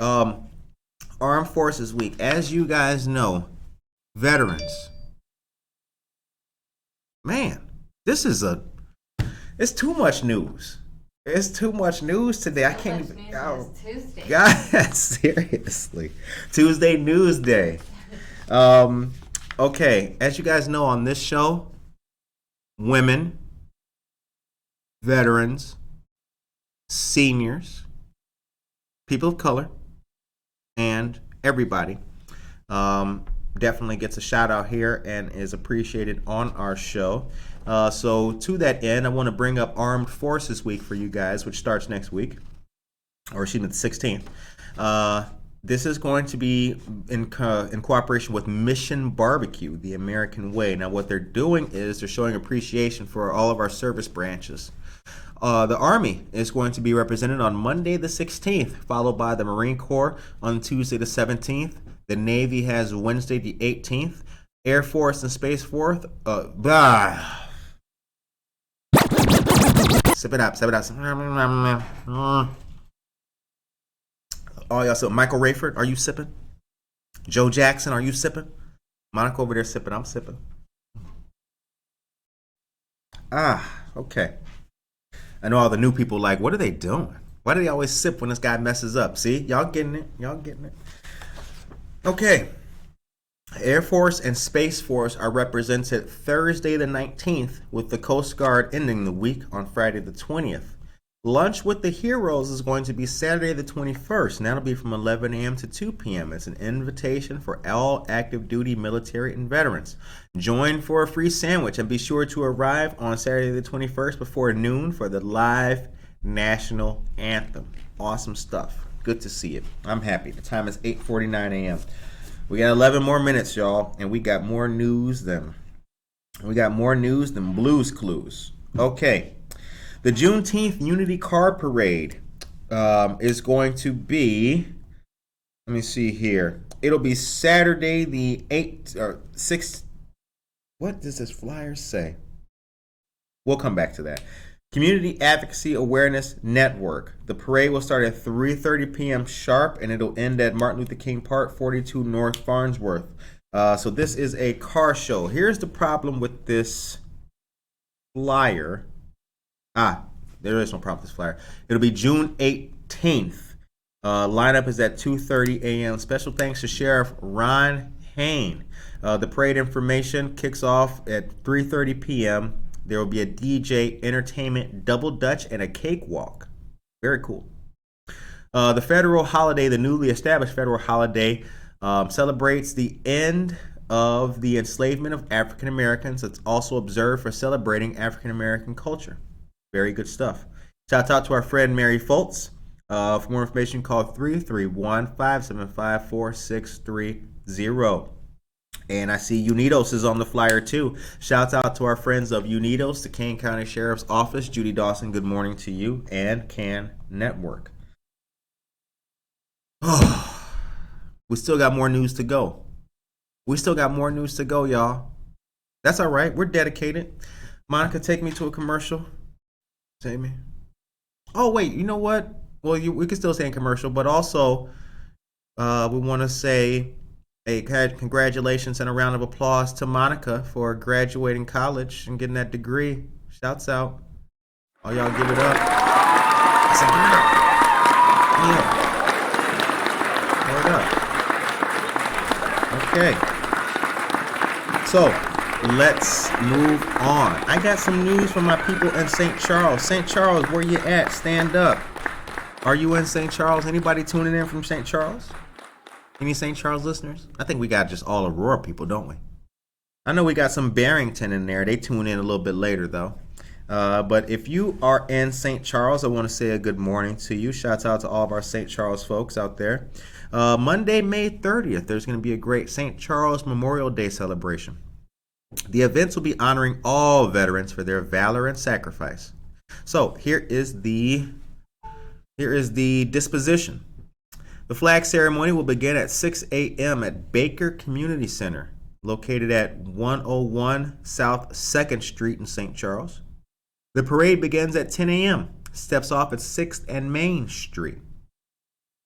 Armed Forces Week. As you guys know, veterans. Man, it's too much news. It's too much news today. I can't even. Oh, Tuesday. God, seriously. Tuesday Newsday. Okay, as you guys know on this show, women, veterans, seniors, people of color, and everybody definitely gets a shout out here and is appreciated on our show. So to that end, I want to bring up Armed Forces Week for you guys, which starts next week, or excuse me, the 16th. This is going to be in cooperation with Mission Barbecue, the American Way. Now, what they're doing is they're showing appreciation for all of our service branches. The Army is going to be represented on Monday the 16th, followed by the Marine Corps on Tuesday the 17th. The Navy has Wednesday the 18th. Air Force and Space Force. Sip it up. Oh, y'all sipping. Michael Rayford, are you sipping? Joe Jackson, are you sipping? Monica over there sipping. I'm sipping. Okay. I know all the new people like, what are they doing? Why do they always sip when this guy messes up? See, y'all getting it. Okay. Air Force and Space Force are represented Thursday the 19th, with the Coast Guard ending the week on Friday the 20th. Lunch with the Heroes is going to be Saturday the 21st, and that'll be from 11 a.m. to 2 p.m. It's an invitation for all active duty military and veterans. Join for a free sandwich, and be sure to arrive on Saturday the 21st before noon for the live national anthem. Awesome stuff. Good to see it. I'm happy. The time is 8:49 a.m. We got 11 more minutes, y'all, and we got more news than Blue's Clues. Okay. The Juneteenth Unity Car Parade is going to be, let me see here. It'll be Saturday the 8th or 6th. What does this flyer say? We'll come back to that. Community Advocacy Awareness Network. The parade will start at 3:30 p.m. sharp, and it'll end at Martin Luther King Park, 42 North Farnsworth. So this is a car show. Here's the problem with this flyer. There is no problem with this flyer. It'll be June 18th. Lineup is at 2:30 a.m. Special thanks to Sheriff Ron Hain. The parade information kicks off at 3:30 p.m. There will be a DJ, entertainment, double dutch, and a cakewalk. Very cool. The federal holiday, the newly established federal holiday, celebrates the end of the enslavement of African Americans. It's also observed for celebrating African American culture. Very good stuff. Shout out to our friend Mary Foltz. For more information, call 331-575-4630. And I see Unidos is on the flyer too. Shout out to our friends of Unidos, the Kane County Sheriff's Office. Judy Dawson, good morning to you, and CAN Network. We still got more news to go. Y'all. That's all right. We're dedicated. Monica, take me to a commercial. Take me. Oh, wait. You know what? Well, we can still say in commercial, but also we want to say a congratulations and a round of applause to Monica for graduating college and getting that degree. Shouts out. Oh, y'all give it up. That's a girl. Yeah. Hold up. Okay. So, let's move on. I got some news from my people in St. Charles. St. Charles, where you at? Stand up. Are you in St. Charles? Anybody tuning in from St. Charles? Any St. Charles listeners? I think we got just all Aurora people, don't we? I know we got some Barrington in there. They tune in a little bit later, though. But if you are in St. Charles, I want to say a good morning to you. Shouts out to all of our St. Charles folks out there. Monday, May 30th, there's going to be a great St. Charles Memorial Day celebration. The events will be honoring all veterans for their valor and sacrifice. So here is the disposition. The flag ceremony will begin at 6 a.m. at Baker Community Center, located at 101 South 2nd Street in St. Charles. The parade begins at 10 a.m., steps off at 6th and Main Street,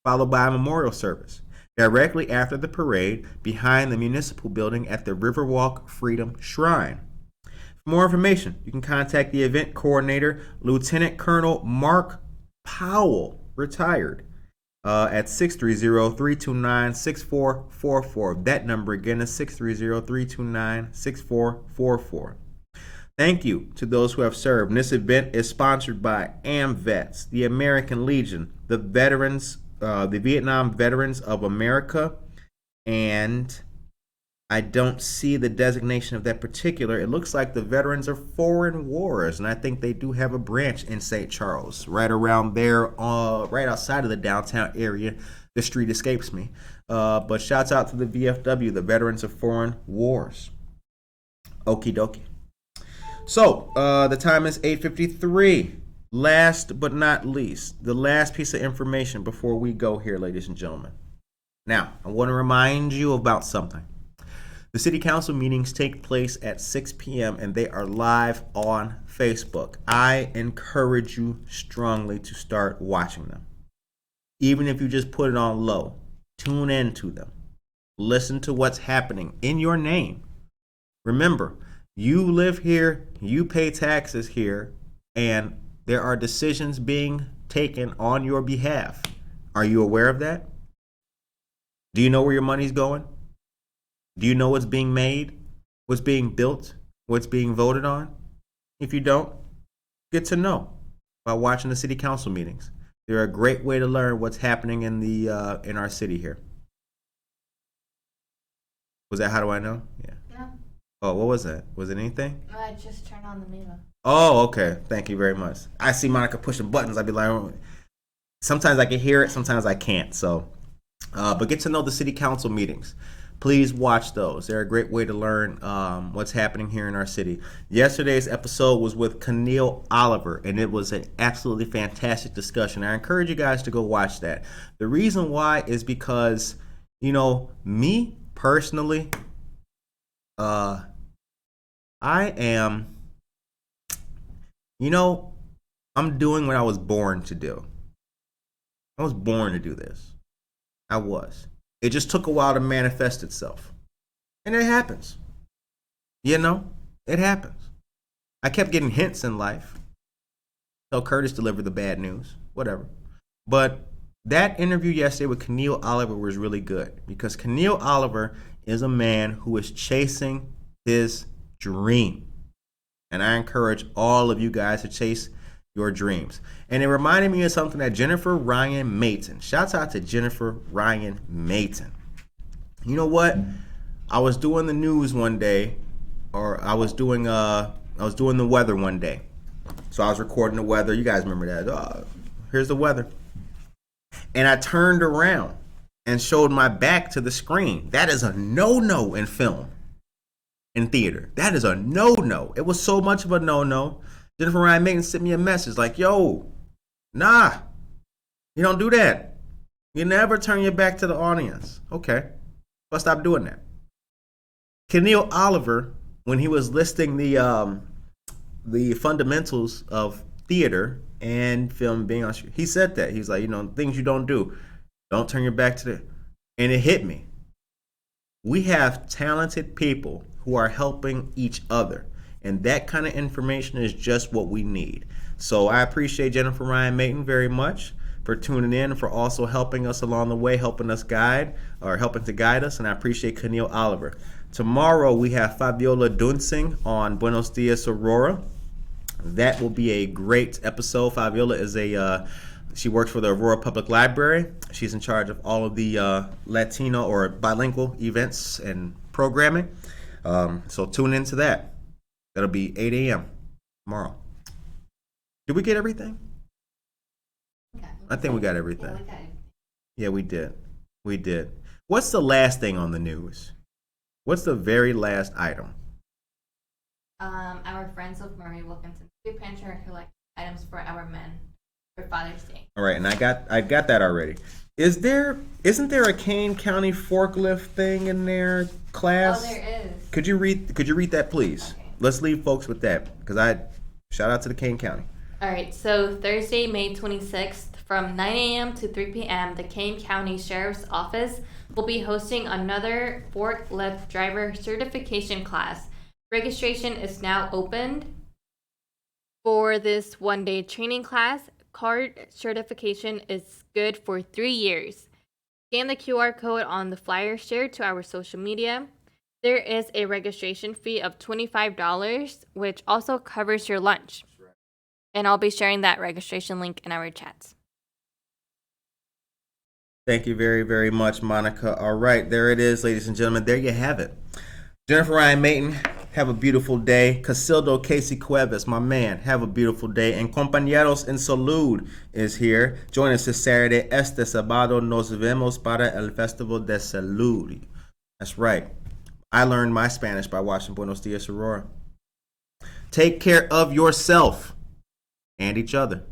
followed by a memorial service directly after the parade behind the municipal building at the Riverwalk Freedom Shrine. For more information, you can contact the event coordinator, Lieutenant Colonel Mark Powell, retired, at 630-329-6444. That number again is 630-329-6444. Thank you to those who have served. And this event is sponsored by AMVETS, the American Legion, the veterans, the Vietnam Veterans of America, and I don't see the designation of that particular. It looks like the Veterans of Foreign Wars, and I think they do have a branch in St. Charles, right around there, right outside of the downtown area. The street escapes me. But shouts out to the VFW, the Veterans of Foreign Wars. Okie dokie. So, the time is 8:53. Last but not least, the last piece of information before we go here, ladies and gentlemen. Now, I want to remind you about something. The city council meetings take place at 6 p.m. and they are live on Facebook. I encourage you strongly to start watching them. Even if you just put it on low, tune into them. Listen to what's happening in your name. Remember, you live here, you pay taxes here, and there are decisions being taken on your behalf. Are you aware of that? Do you know where your money's going? Do you know what's being made, what's being built, what's being voted on? If you don't, get to know by watching the city council meetings. They're a great way to learn what's happening in our city here. Was that How Do I Know? Yeah. Oh, what was that? Was it anything? I just turned on the Meva. Oh, okay. Thank you very much. I see Monica pushing buttons. I'd be like, oh. Sometimes I can hear it, sometimes I can't. So, but get to know the city council meetings. Please watch those. They're a great way to learn what's happening here in our city. Yesterday's episode was with Keneal Oliver, and it was an absolutely fantastic discussion. I encourage you guys to go watch that. The reason why is because, me personally, I am, I'm doing what I was born to do. I was born to do this. I was. It just took a while to manifest itself. And it happens. It happens. I kept getting hints in life. So Curtis delivered the bad news, whatever. But that interview yesterday with Keneal Oliver was really good because Keneal Oliver is a man who is chasing his dream. And I encourage all of you guys to chase your dreams. And it reminded me of something that Jennifer Ryan Mayton. Shouts out to Jennifer Ryan Mayton. You know what? I was doing the news one day, or I was doing the weather one day. So I was recording the weather. You guys remember that? Here's the weather. And I turned around and showed my back to the screen. That is a no-no in film, in theater. That is a no-no. It was so much of a no-no. Jennifer Ryan Mayton sent me a message like, yo, nah, you don't do that. You never turn your back to the audience. Okay, but stop doing that. Keneal Oliver, when he was listing the fundamentals of theater and film being on screen, he said that. He's like, things you don't do. Don't turn your back to the... And it hit me. We have talented people who are helping each other. And that kind of information is just what we need. So I appreciate Jennifer Ryan Mayton very much for tuning in and for also helping us along the way, helping to guide us. And I appreciate Keneal Oliver. Tomorrow we have Fabiola Dunsing on Buenos Dias Aurora. That will be a great episode. Fabiola is she works for the Aurora Public Library. She's in charge of all of the Latino or bilingual events and programming. So tune into that. That'll be 8 a.m. tomorrow. Did we get everything? Okay. I think we got everything. Yeah, we got everything. Yeah, we did. We did. What's the last thing on the news? What's the very last item? Our friends of Murray Wilkinson food pantry are collecting items for our men for Father's Day. All right, and I got that already. Isn't there a Kane County forklift thing in their class? Oh, there is. Could you read that, please? Okay. Let's leave folks with that because shout out to the Kane County. All right, so Thursday, May 26th, from 9 a.m. to 3 p.m., the Kane County Sheriff's Office will be hosting another forklift driver certification class. Registration is now opened for this one-day training class. Card certification is good for 3 years. Scan the QR code on the flyer shared to our social media. There is a registration fee of $25, which also covers your lunch. And I'll be sharing that registration link in our chats. Thank you very, very much, Monica. All right, there it is, ladies and gentlemen. There you have it. Jennifer Ryan Mayton, have a beautiful day. Casildo Casey Cuevas, my man, have a beautiful day. And Compañeros en Salud is here. Join us this Saturday. Este sábado nos vemos para el Festival de Salud. That's right. I learned my Spanish by watching Buenos Dias Aurora. Take care of yourself and each other.